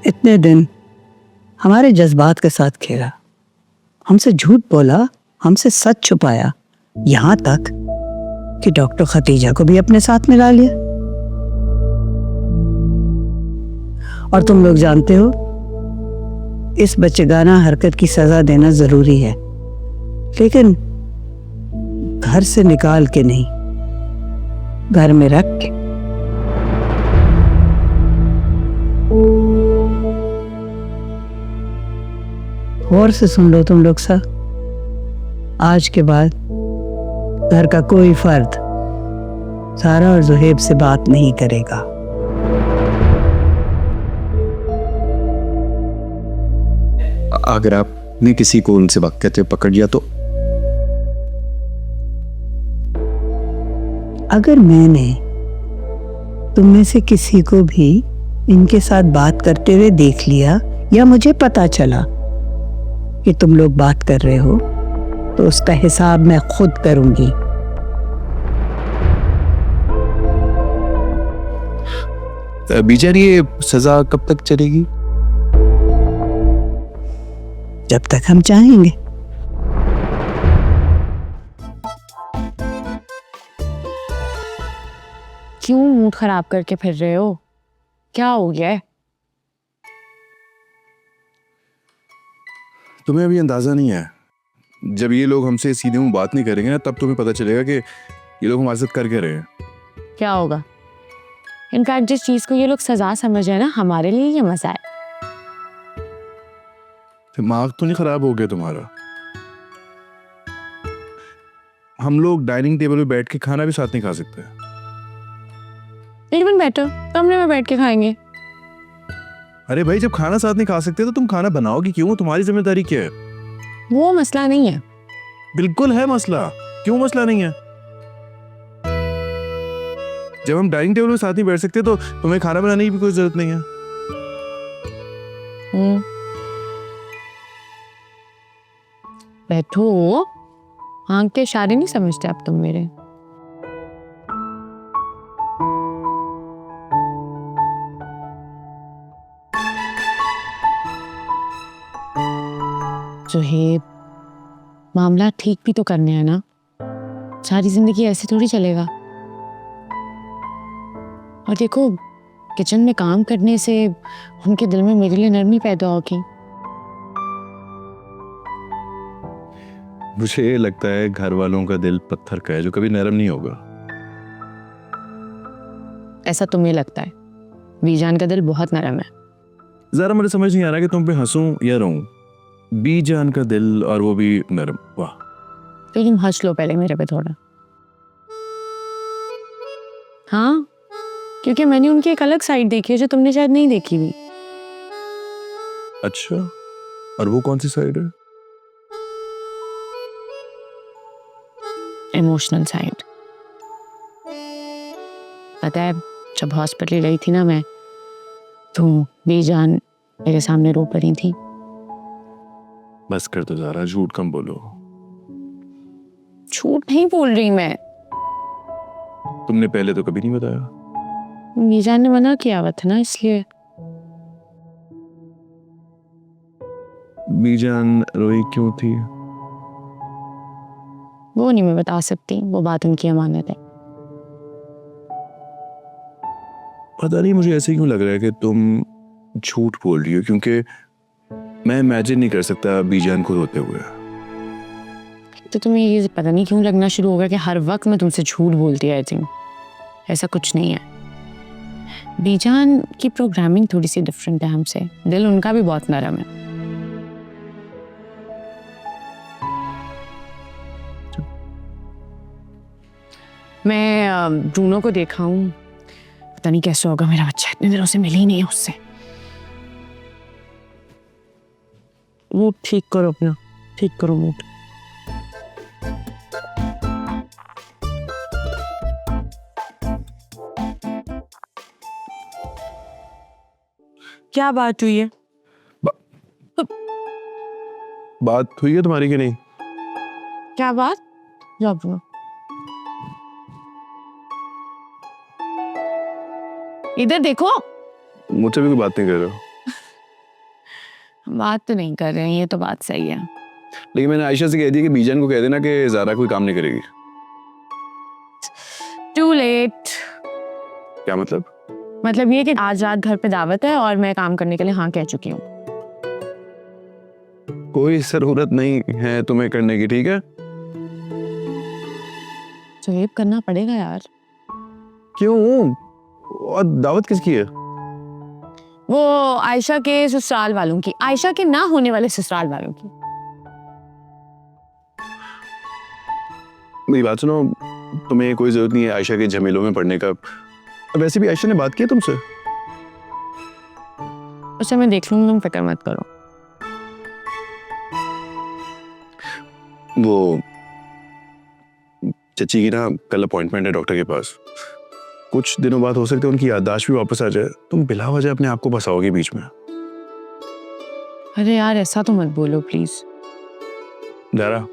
इतने दिन हमारे जज्बात के साथ खेला, हमसे झूठ बोला, हमसे सच छुपाया, यहां तक कि डॉक्टर खतीजा को भी अपने साथ मिला लिया। और तुम लोग जानते हो, इस बच्चेगाना हरकत की सजा देना जरूरी है, लेकिन घर से निकाल के नहीं, घर में रख के। और से सुन लो तुम लोग सब, आज के बाद घर का कोई फर्द सारा और जुहेब से बात नहीं करेगा। अगर आपने किसी को उनसे बात करते पकड़ लिया तो? अगर मैंने तुम में से किसी को भी इनके साथ बात करते हुए देख लिया या मुझे पता चला कि तुम लोग बात कर रहे हो, तो उसका हिसाब मैं खुद करूंगी। बीजान, ये सजा कब तक चलेगी? जब तक हम चाहेंगे। क्यों मूड खराब करके फिर रहे हो? क्या हो गया है? तुम्हें अभी अंदाजा नहीं है, जब ये लोग हमसे सीधे मुंह बात नहीं करेंगे ना, तब तुम्हें पता चलेगा कि ये लोग हमारे साथ कर क्या रहे हैं। क्या होगा? इनफैक्ट जिस चीज को ये लोग सजा समझ रहे हैं ना, हमारे लिए ये मजा है। दिमाग तो नहीं खराब हो गया तुम्हारा? हम लोग डाइनिंग टेबल पे बैठ के खाना भी साथ नहीं खा सकते। इवन बेटर, कमरे में बैठ के खाएंगे। अरे भाई, जब खाना साथ नहीं खा सकते तो तुम खाना बनाओगी क्यों? तुम्हारी जिम्मेदारी क्या है? वो मसला नहीं है। बिल्कुल है मसला। क्यों मसला नहीं है? जब हम डाइनिंग टेबल पे साथ नहीं बैठ सकते तो तुम्हें खाना बनाने की भी कोई जरूरत नहीं है। बैठो, आंख के इशारे नहीं समझते अब तुम मेरे। जुहेब, मामला ठीक भी तो करने हैं ना, सारी जिंदगी ऐसे थोड़ी चलेगा। और देखो, किचन में काम करने से उनके दिल में मेरे लिए नरमी पैदा होगी। मुझे लगता है घर वालों का दिल पत्थर का है जो कभी नरम नहीं होगा। ऐसा तुम्हें लगता है? बीजान का दिल बहुत नरम है। जरा मुझे समझ नहीं आ रहा कि तुम पे हंसूं या रोऊं। बीजान का दिल, और वो भी नरम, वाह। तो तुम हंस लो पहले मेरे पे थोड़ा। हाँ, क्योंकि मैंने उनकी एक अलग साइड देखी है जो तुमने शायद नहीं देखी भी। अच्छा, और वो कौन सी साइड है? Emotional side. पता है, जब हॉस्पिटल गई थी ना मैं, तो बीजान मेरे सामने रो पड़ी थी। बस कर दो ज़रा, झूठ कम बोलो। झूठ नहीं बोल रही मैं। तुमने पहले तो कभी नहीं बताया। बीजान ने मना किया हुआ था ना, इसलिए। बीजान रोई क्यों थी? वो नहीं मैं बता सकती, वो बात उनकी अमानत है। पता नहीं, मुझे ऐसे क्यों लग रहा है कि तुम झूठ बोल रही हो, क्योंकि मैं इमेजिन नहीं कर सकता बीजान को रोते हुए। तो तुम्हें ये पता नहीं क्यों लगना शुरू हो गया कि हर वक्त मैं तुमसे झूठ बोलती रहती हूँ। ऐसा कुछ नहीं है। बीजान की प्रोग्रामिंग थोड़ी सी डिफरेंट है हमसे, दिल उनका भी बहुत नरम है। मैं ब्रूनो को देखा हूँ, पता नहीं कैसे होगा मेरा बच्चा, इतने दिनों से मिली ही नहीं है उससे। मूड ठीक करो अपना, ठीक करो मूड। क्या बात हुई है? बात हुई है तुम्हारी कि नहीं? क्या बात? जाओ ब्रूनो। इधर देखो। मुझसे भी कोई बात नहीं कर रहे हो? बात तो नहीं कर रहे हैं, ये तो बात सही है। लेकिन मैंने आयशा से कह दिया कि बीजान को कह देना कि ज़ारा कोई काम नहीं करेगी। Too late. क्या मतलब? मतलब ये कि आज रात घर पे दावत है और मैं काम करने के लिए हाँ कह चुकी हूँ। कोई जरूरत नहीं है तुम्हें करने की, ठीक है? सुहेब करना पड़ेगा यार। क्यों? और दावत किसकी है? वो आयशा के ससुराल वालों की, आयशा के ना होने वाले ससुराल वालों की। मेरी बात सुनो, तुम्हें कोई जरूरत नहीं है आयशा के झमेलों में पड़ने का। वैसे भी आयशा ने बात की है तुमसे? उसे मैं देख लूंगी, तुम फिक्र मत करो। वो चची की ना कल अपॉइंटमेंट है डॉक्टर के पास। कुछ दिनों बाद हो सकता है उनकी याददाश्त भी वापस आ जाए। तुम बिला वजह अपने आप को फंसाओगे बीच में। अरे यार ऐसा तो मत बोलो प्लीज। ज़ारा,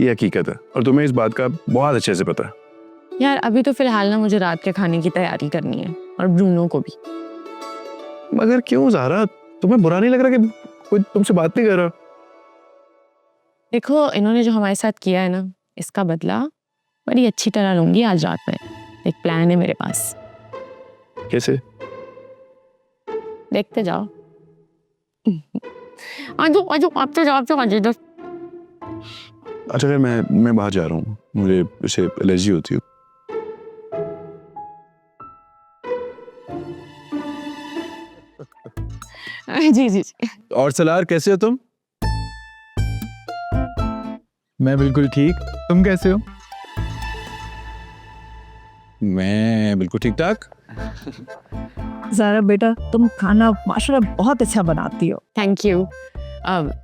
ये हकीकत है और तुम्हें इस बात का बहुत अच्छे से पता है। यार अभी तो फिलहाल ना मुझे रात के खाने की तैयारी करनी है, और ब्रूनो को भी। मगर क्यों ज़ारा, तुम्हें बुरा नहीं लग रहा कि कोई तुमसे बात नहीं कर रहा? देखो इन्होंने जो हमारे साथ किया है ना, इसका बदला बड़ी अच्छी तरह लूंगी आज रात में। एक प्लान है मेरे पास। कैसे? देखते जाओ। आजो आजो, आप तो जाओ, आप तो आजो। अच्छा फिर मैं बाहर जा रहा हूँ, मुझे इसे एलर्जी होती है। जी जी जी। और सलार कैसे हो तुम? मैं बिल्कुल ठीक, तुम कैसे हो? मैं बिल्कुल ठीक ठाक। ज़ारा बेटा, तुम खाना माशाल्लाह बहुत अच्छा बनाती हो। Thank you.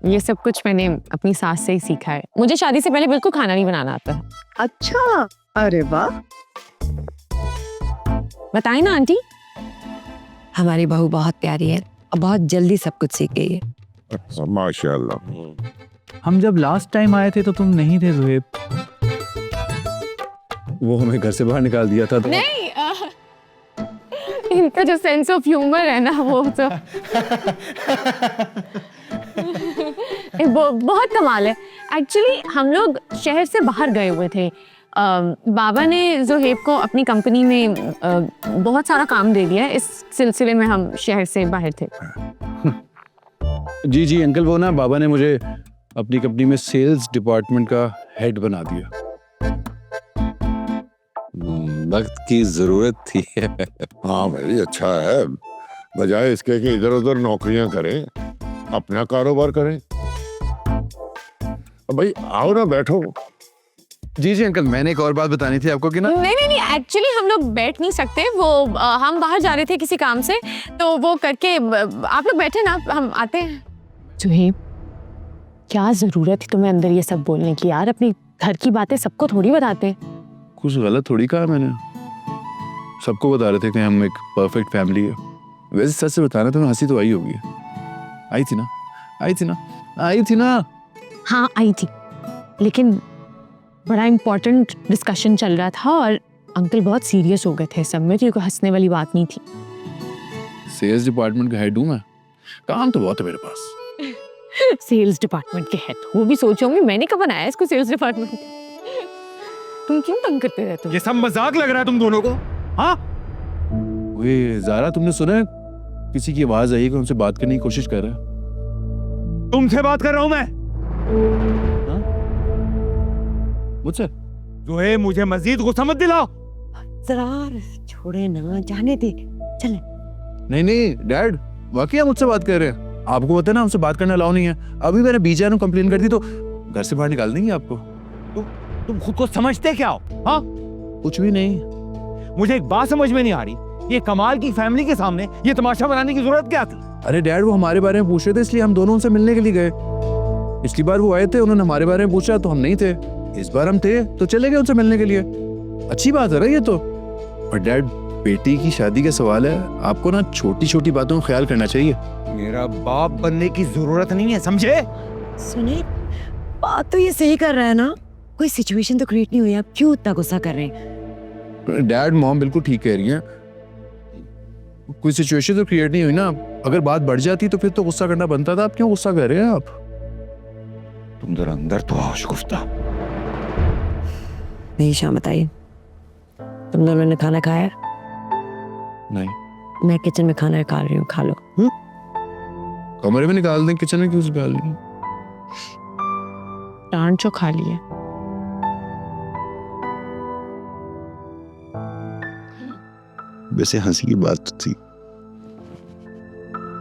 ये सब कुछ मैंने अपनी सास से ही सीखा है। मुझे शादी से पहले बिल्कुल खाना नहीं बनाना आता है। अच्छा, अरे वाह। बताएं ना आंटी। हमारी बहू बहुत प्यारी है और बहुत जल्दी सब कुछ सीख गई है। माशाल्लाह। हम जब लास्ट टाइम आए थे तो तुम नहीं थे ज़ुहैब। वो हमें घर से बाहर निकाल दिया था तो नहीं, इनका जो सेंस ऑफ ह्यूमर है ना, वो तो बहुत कमाल है। एक्चुअली हम लोग शहर से बाहर गए हुए थे। बाबा ने ज़ुहैब को अपनी कंपनी में बहुत सारा काम दे दिया है। इस सिलसिले में हम शहर से बाहर थे। जी जी अंकल, वो ना बाबा ने मुझे अपनी कंपनी में सेल्स डिपार्टमेंट का हेड बना दिया। वक्त की जरूरत थी। हाँ भाई, अच्छा है। बजाय इसके कि इधर उधर नौकरियां करें, अपना कारोबार करें। अब भाई आओ ना, बैठो। जी जी अंकल, मैंने एक और बात बतानी थी आपको कि ना। नहीं, एक्चुअली हम लोग बैठ नहीं सकते। वो हम बाहर जा रहे थे किसी काम से, तो वो करके आप लोग बैठे ना, हम आते हैं। ज़ुहैब, क्या जरूरत थी तुम्हें अंदर ये सब बोलने की यार? अपनी घर की बातें सबको थोड़ी बताते। कुछ गलत थोड़ी कहा मैंने। सबको बता रहे थे कि हम एक परफेक्ट फैमिली है। वैसे सच से बताना तो हंसी तो आई होगी। आई थी ना। हाँ आई थी, लेकिन बड़ा इम्पोर्टेंट डिस्कशन चल रहा था और अंकल बहुत सीरियस हो गए थे सब में, तो कोई हंसने वाली बात नहीं थी। सेल्स डिपार्टमेंट का हेड हूँ मैं, काम तो बहुत है मेरे पास। सेल्स डिपार्टमेंट के हेड, वो भी सोचोगे मैंने कब बनाया इसको सेल्स डिपार्टमेंट। तुम क्यों तंग करते रहते हो? ये सब मजाक लग रहा है तुम दोनों को? हाँ, वे ज़ारा, तुमने सुना है किसी की आवाज आई कि उनसे बात करने की कोशिश कर रहा है? तुमसे बात कर रहा हूं मैं। मुझसे? ज़ुहैब, मुझे मजीद गुस्सा मत दिलाओ। जरा छोड़े ना, जाने दे, चल। नहीं डैड, वाकई आप मुझसे बात कर रहे हैं? आपको पता है ना हमसे बात करना अलाउ नहीं है। अभी मैंने बीजान को कंप्लेन कर दी तो घर से बाहर निकाल देंगे आपको। तुम खुद को समझते क्या हो? हाँ, कुछ भी नहीं। मुझे एक बात समझ में नहीं आ रही, ये कमाल की फैमिली के सामने ये तमाशा बनाने की जरूरत क्या थी? अरे डैड, वो हमारे बारे में पूछ रहे थे इसलिए हम दोनों उनसे मिलने के लिए गए। पिछली बार वो आए थे, उन्होंने हमारे बारे में पूछा तो हम नहीं थे। इस बार हम थे तो चले गए उनसे मिलने के लिए। अच्छी बात है ना ये तो। और डैड, बेटी की शादी का सवाल है, आपको ना छोटी छोटी बातों का ख्याल करना चाहिए। मेरा बाप बनने की जरूरत नहीं है, समझे? सुने, बात तो ये सही कर रहा है ना, कोई सिचुएशन तो क्रिएट नहीं हुई, आप क्यों इतना गुस्सा कर रहे हैं? डैड, मॉम बिल्कुल ठीक कह रही हैं। कोई सिचुएशन तो क्रिएट नहीं हुई ना। अगर बात बढ़ जाती तो फिर तो गुस्सा करना बनता था। आप क्यों गुस्सा कर रहे हैं आप? तुम जरा अंदर तो आओ शगुफ्ता। नहीं शाम, बताइए, तुम दोनों ने खाना खाया? नहीं। मैं किचन में खाना खा रही हूँ, खा लो। कमरे में निकाल दें, किचन में क्यों निकाल दें? डांट जो खा ली है। वैसे हंसी की बात थी।